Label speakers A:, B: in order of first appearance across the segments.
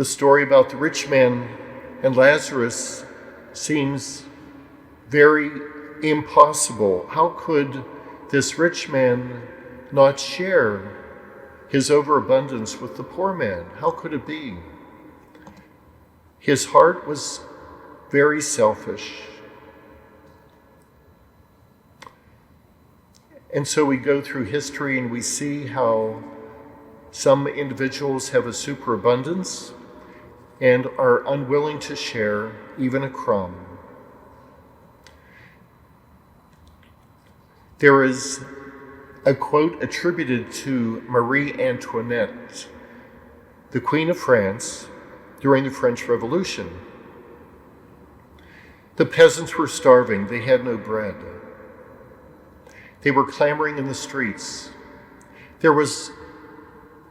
A: story about the rich man and Lazarus seems very impossible. How could this rich man not share his overabundance with the poor man? How could it be? His heart was very selfish. And so we go through history and we see how some individuals have a superabundance and are unwilling to share even a crumb. There is a quote attributed to Marie Antoinette, the Queen of France, during the French Revolution. The peasants were starving. They had no bread. They were clamoring in the streets. There was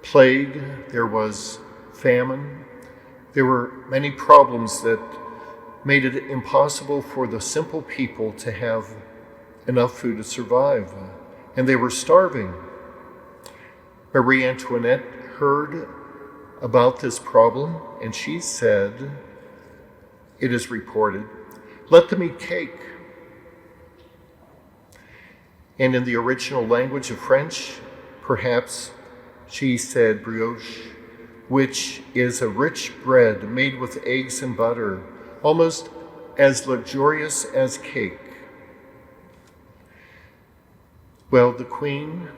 A: plague. There was famine. There were many problems that made it impossible for the simple people to have enough food to survive. And they were starving. Marie Antoinette heard about this problem, and she said, it is reported, "Let them eat cake." And in the original language of French, perhaps she said brioche, which is a rich bread made with eggs and butter, almost as luxurious as cake. Well, the queen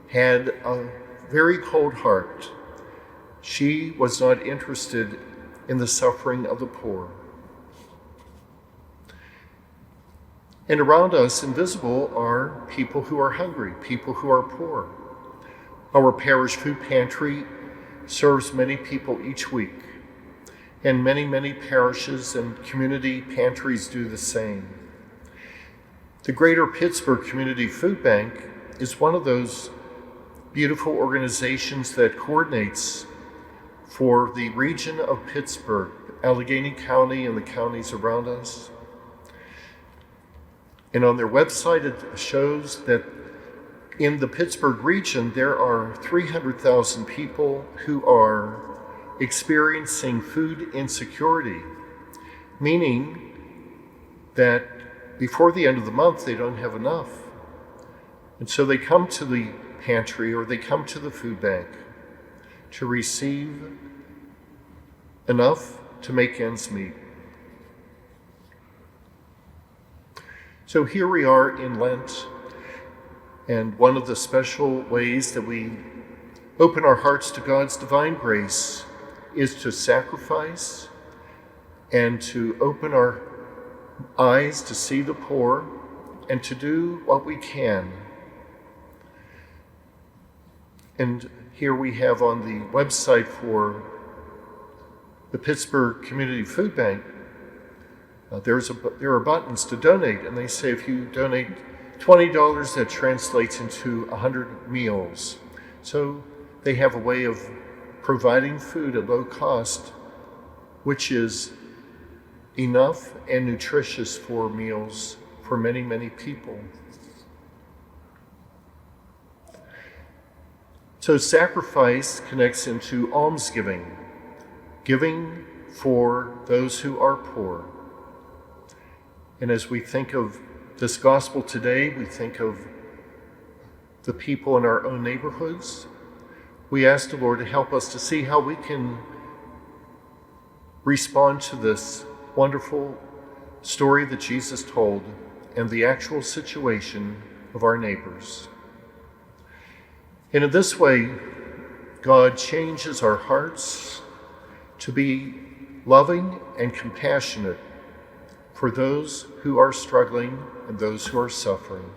A: had a very cold heart. She was not interested in the suffering of the poor. And around us, invisible, are people who are hungry, people who are poor. Our parish food pantry serves many people each week, and many parishes and community pantries do the same. The Greater Pittsburgh Community Food Bank is one of those beautiful organizations that coordinates for the region of Pittsburgh, Allegheny County and the counties around us. And on their website, it shows that in the Pittsburgh region, there are 300,000 people who are experiencing food insecurity, meaning that before the end of the month, they don't have enough. And so they come to the pantry or they come to the food bank to receive enough to make ends meet. So here we are in Lent, and one of the special ways that we open our hearts to God's divine grace is to sacrifice and to open our eyes to see the poor and to do what we can. And here we have on the website for the Pittsburgh Community Food Bank, there are buttons to donate, and they say if you donate $20, that translates into 100 meals. So they have a way of providing food at low cost, which is enough and nutritious for meals for many people. So sacrifice connects into almsgiving, giving for those who are poor. And as we think of this gospel today, we think of the people in our own neighborhoods. We ask the Lord to help us to see how we can respond to this wonderful story that Jesus told and the actual situation of our neighbors. And in this way, God changes our hearts to be loving and compassionate for those who are struggling and those who are suffering.